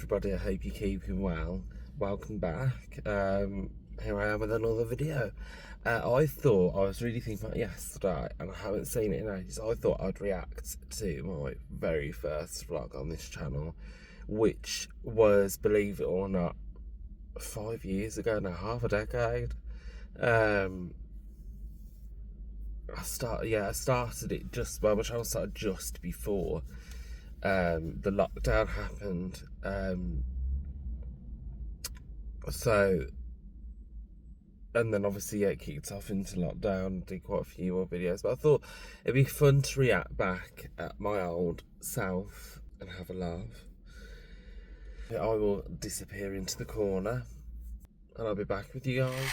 everybody, I hope you're keeping well. Welcome back. Here I am with another video. I was really thinking about it yesterday and I haven't seen it in ages. I thought I'd react to my very first vlog on this channel, which was, believe it or not, 5 years ago now, half a decade. I started it just, well, my channel started just before the lockdown happened. And then obviously it kicked off into lockdown, did quite a few more videos, but I thought it'd be fun to react back at my old self and have a laugh. I will disappear into the corner and I'll be back with you guys.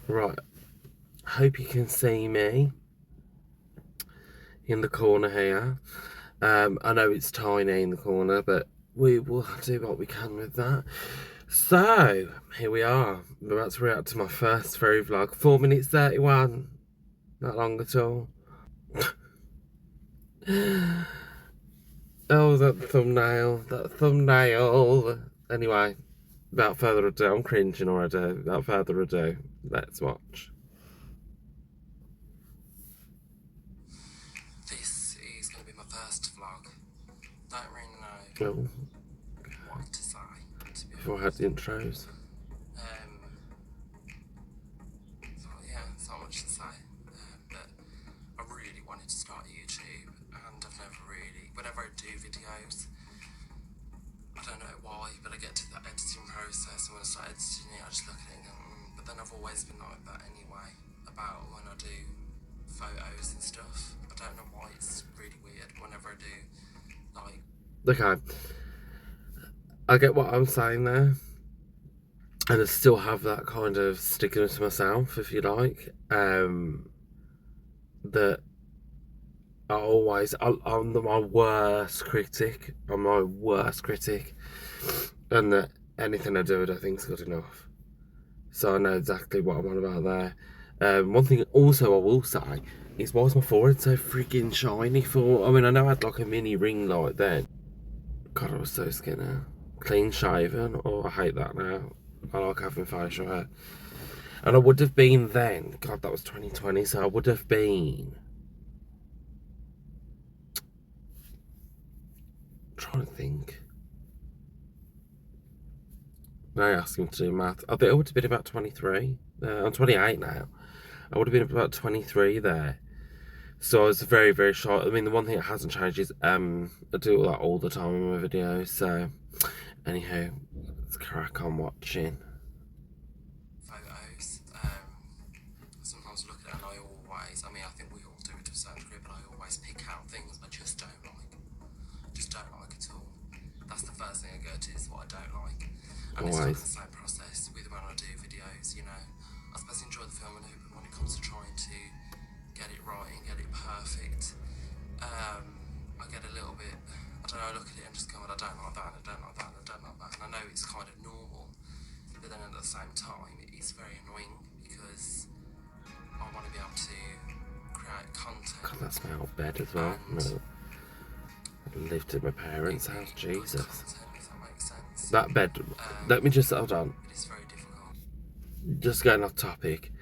Right, hope you can see me in the corner here. I know it's tiny in the corner, but we will do what we can with that. So, here we are. I'm about to react to my first furry vlog. 4 minutes 31. Not long at all. Oh, that thumbnail. Anyway, without further ado, I'm cringing already. Without further ado, let's watch. This is going to be my first vlog. Don't really know what to say, to be Before I had the intros. So yeah, there's not much to say. But I really wanted to start YouTube, and I've never really, whenever I do videos, I don't know why, but I get to that editing process, and when I start editing it, I just look at it and go, but then I've always been like that anyway, about when I do photos and stuff. I don't know why, it's really weird whenever I do, like... Okay, I get what I'm saying there, and I still have that kind of sticking to myself, if you like, that I'm my worst critic. I'm my worst critic, and that anything I do I don't think is good enough. So I know exactly what I'm on about there. One thing also I will say is, why was my forehead so freaking shiny for? I mean, I know I had like a mini ring light then. God, I was so skinny. Clean shaven. Oh, I hate that now. I like having facial hair. And I would have been then. God, that was 2020, so I would have been... I'm trying to think. Now you're asking me to do math. I think I would have been about 23. I'm 28 now. I would have been about 23 there. So I was very, very short. I mean, the one thing that hasn't changed is I do that all the time in my videos. So, anyhow, let's crack on watching. Photos. Sometimes look at it and I mean, I think we all do it to a certain degree, but I always pick out things I just don't like. Just don't like at all. That's the first thing I go to, is what I don't like. And it's kind of the same process with when I do videos, you know. I suppose I enjoy the filming of it, but when it comes to trying to get it right and get it perfect, I get a little bit, I don't know, I look at it and just go, well, I don't like that, and I don't like that, and I don't like that. And I know it's kind of normal, but then at the same time, it's very annoying because I want to be able to create content. God, that's my old bed as well. No. I lived at my parents' house, Jesus. Content, if that makes sense. That bed, let me just, hold on. It is very difficult. Just going off topic.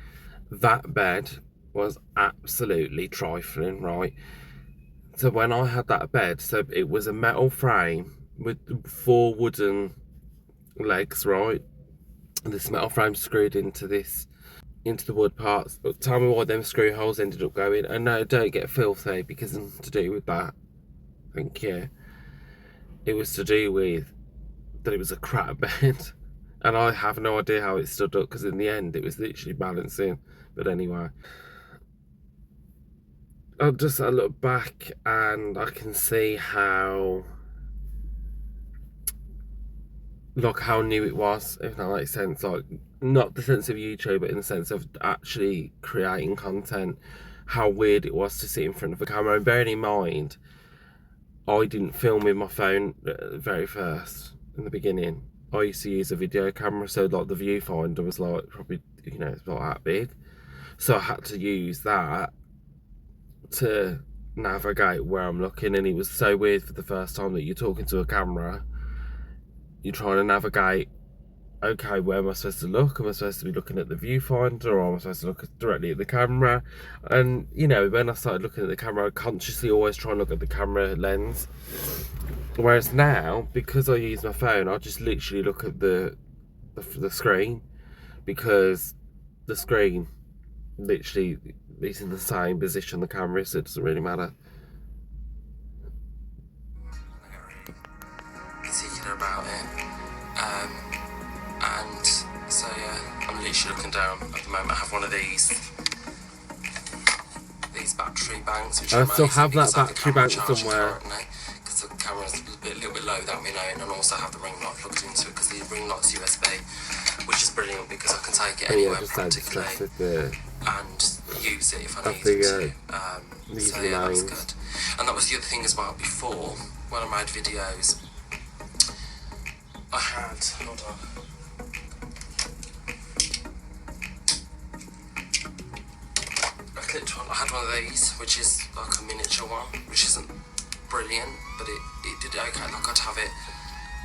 That bed was absolutely trifling, right? So when I had that bed, so it was a metal frame with 4 wooden legs, right? And this metal frame screwed into the wood parts. But tell me why them screw holes ended up going. And no, don't get filthy, because it's nothing to do with that. Thank you. It was to do with that it was a crap bed. And I have no idea how it stood up, because in the end it was literally balancing. But anyway, I look back and I can see how, like, how new it was, if that makes sense. Like, not the sense of YouTube, but in the sense of actually creating content. How weird it was to sit in front of a camera. And bearing in mind, I didn't film with my phone very first in the beginning. I used to use a video camera, so like the viewfinder was like probably, you know, it's about that big. So I had to use that to navigate where I'm looking, and it was so weird for the first time that you're talking to a camera, you're trying to navigate, okay, where am I supposed to look? Am I supposed to be looking at the viewfinder, or am I supposed to look directly at the camera? And you know, when I started looking at the camera, I consciously always try and look at the camera lens, whereas now, because I use my phone, I just literally look at the screen, because the screen literally is in the same position the camera is, so it doesn't really matter. Particular about it, and so yeah, I'm literally looking down at the moment. I have one of these battery banks, which I are still amazing have that because, like, the battery camera bank charges somewhere. currently, because the camera's a little bit low without me knowing, and also have the ring light plugged into it because the ring light's USB, which is brilliant because I can take it anywhere practically and use it if I need to. So yeah, that's good. And that was the other thing as well. Before, when I made videos, I had, hold on, I had one of these, which is like a miniature one, which isn't brilliant, but it did okay. Like, I'd have it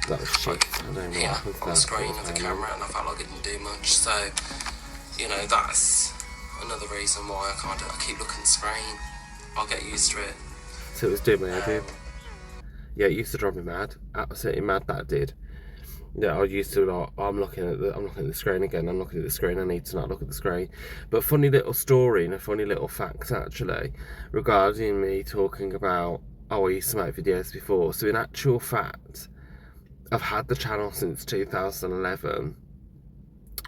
That was shit. I don't know what here happened to on the that. screen of the camera, and I felt like it didn't do much. So, you know, that's another reason why I keep looking at the screen. I'll get used to it. So it was doing my head in. Yeah, it used to drive me mad. Absolutely mad, that did. Yeah, I used to, like, I'm looking at the screen again. I'm looking at the screen. I need to not look at the screen. But funny little story and a funny little fact actually regarding me talking about, oh, I used to make videos before. So in actual fact, I've had the channel since 2011,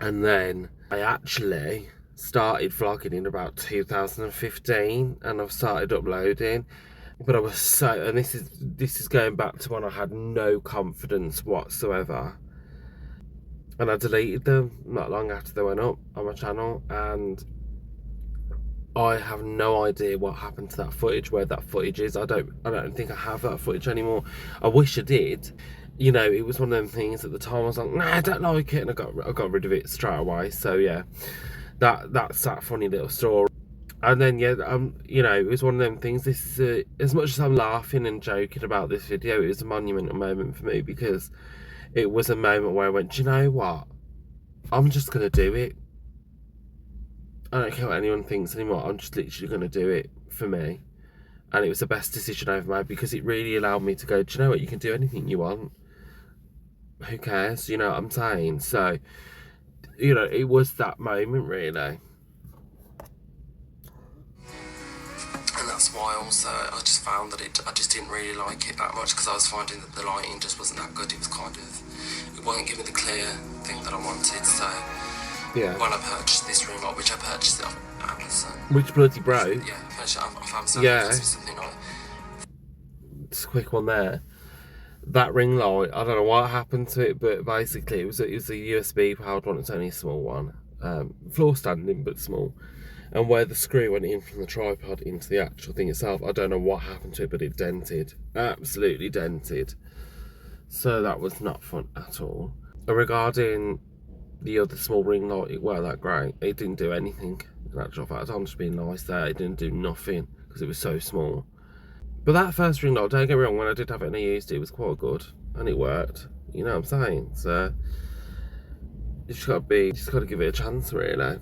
and then I actually started vlogging in about 2015, and I've started uploading. But I was so, and this is going back to when I had no confidence whatsoever, and I deleted them not long after they went up on my channel, and I have no idea what happened to that footage, where that footage is. I don't think I have that footage anymore. I wish I did. You know, it was one of them things at the time I was like, nah, I don't like it, and I got rid of it straight away. So yeah, that's that funny little story. And then yeah, you know, it was one of them things. This is as much as I'm laughing and joking about this video, it was a monumental moment for me, because it was a moment where I went, do you know what? I'm just gonna do it. I don't care what anyone thinks anymore. I'm just literally gonna do it for me. And it was the best decision I ever made, because it really allowed me to go, do you know what? You can do anything you want. Who cares? You know what I'm saying? So, you know, it was that moment really. And that's why also I just found that I just didn't really like it that much, because I was finding that the lighting just wasn't that good. It was kind of, it wasn't giving me the clear thing that I wanted. So yeah, when I purchased this ring light, which I purchased it off Amazon. Which bloody broke. Yeah, I purchased it off Amazon. Yeah. Something like, just a quick one there. That ring light, I don't know what happened to it, but basically it was a USB powered one. It's only a small one, floor standing but small. And where the screw went in from the tripod into the actual thing itself, I don't know what happened to it, but it dented, absolutely dented. So that was not fun at all. Regarding the other small ring light, it weren't that great. It didn't do anything. In actual fact, I'm just being nice there. It didn't do nothing because it was so small. But that first ring light, don't get me wrong, when I did have it and I used it, it was quite good and it worked. You know what I'm saying? So you just got to give it a chance, really.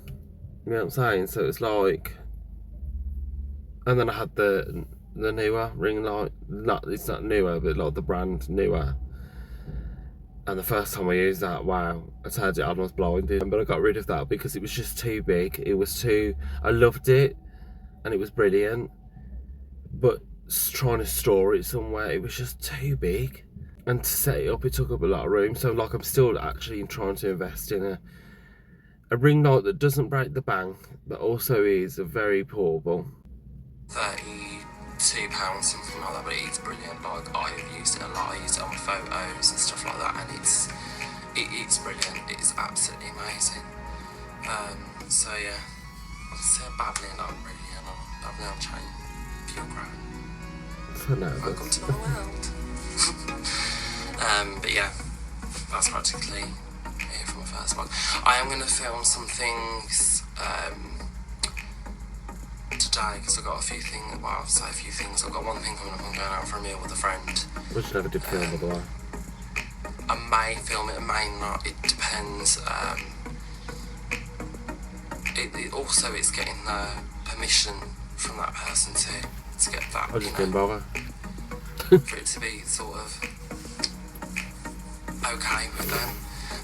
You know what I'm saying? So it's like, and then I had the newer ring light. It's not newer, but like the brand newer. And the first time I used that, wow, I turned it on, I was blinded. But I got rid of that because it was just too big. It was too, I loved it and it was brilliant, but trying to store it somewhere, it was just too big, and to set it up, it took up a lot of room. So like, I'm still actually trying to invest in a ring light that doesn't break the bank, but also is a very portable. £32, something like that, but it's brilliant. Like, I've used it a lot. I use it on photos and stuff like that, and it's brilliant. It is absolutely amazing. So yeah, I'm babbling on really, and I've now changed pure crap. Welcome to my world. But yeah, that's practically it for my first vlog. I am going to film some things to today because I've got a few things. Well, I'll say a few things. I've got one thing coming up. I'm going out for a meal with a friend. Which never did film, by the way. I may film it, I may not. It depends. Also, it's getting the permission from that person to get that. I just didn't bother. For it to be sort of okay with them.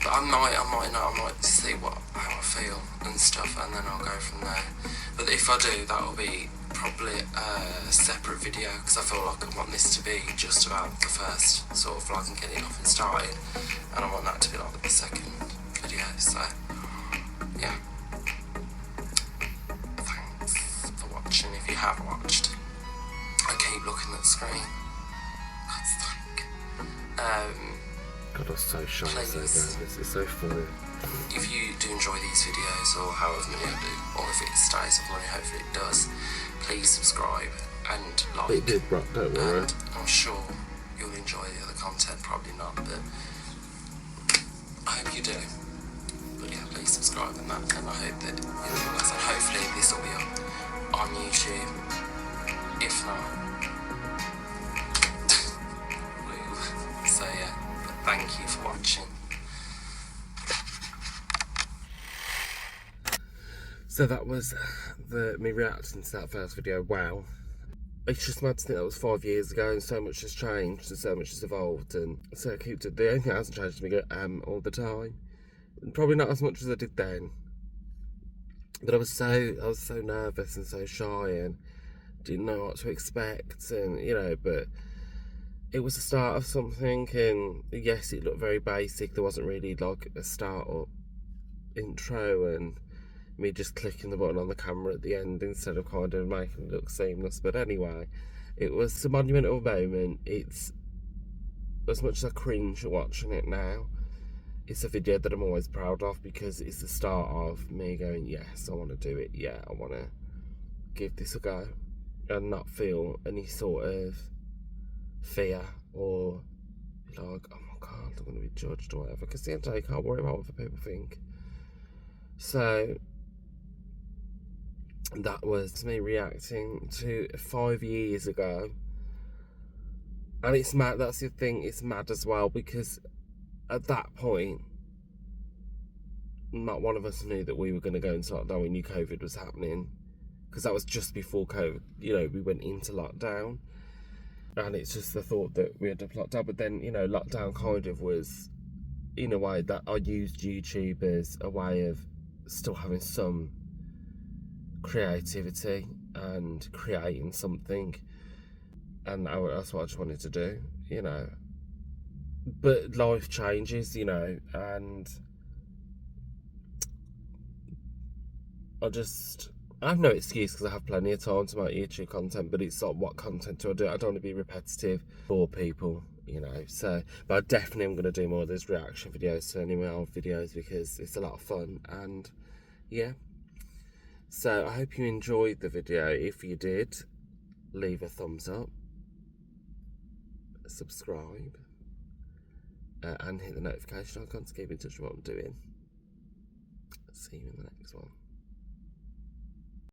But I might not. I might see how I feel and stuff, and then I'll go from there. But if I do, that'll be probably a separate video because I feel like I want this to be just about the first sort of vlog and getting off and started, and I want that to be like the second video. So yeah, thanks for watching. If you have watched, I keep looking at the screen. God's sake. God, I was so shy so Please. bad. This is so funny. If you do enjoy these videos, or however many I do, or if it stays up running, hopefully it does, please subscribe and like. It did, bro, don't worry. And I'm sure you'll enjoy the other content, probably not, but I hope you do. But yeah, please subscribe and that, and I hope that you'll enjoy this, and hopefully this will be up on YouTube. If not, so yeah, but thank you for watching. So that was me reacting to that first video. Wow. It's just mad to think that was 5 years ago and so much has changed and so much has evolved, and so I keep the only thing that hasn't changed is me all the time. Probably not as much as I did then. But I was so nervous and so shy and didn't know what to expect, and but it was the start of something, and yes, it looked very basic. There wasn't really like a start-up intro and me just clicking the button on the camera at the end instead of kind of making it look seamless. But anyway, it was a monumental moment. It's, as much as I cringe at watching it now, it's a video that I'm always proud of because it's the start of me going, yes, I want to do it. Yeah, I want to give this a go and not feel any sort of fear or like, oh my God, I'm going to be judged or whatever, because at the end of the day, I can't worry about what other people think. So that was me reacting to 5 years ago, and it's mad. That's the thing, it's mad as well, because at that point not one of us knew that we were going to go into lockdown. We knew COVID was happening because that was just before COVID, we went into lockdown, and it's just the thought that we had to lockdown. But then lockdown kind of was in a way that I used YouTube as a way of still having some creativity and creating something, and that's what I just wanted to do, but life changes, and I have no excuse because I have plenty of time to make YouTube content, but it's like, what content do? I don't want to be repetitive for people, so, but I definitely am going to do more of those reaction videos to any of my old videos because it's a lot of fun. And yeah, so I hope you enjoyed the video. If you did, leave a thumbs up, subscribe, and hit the notification icon to keep in touch with what I'm doing. See you in the next one.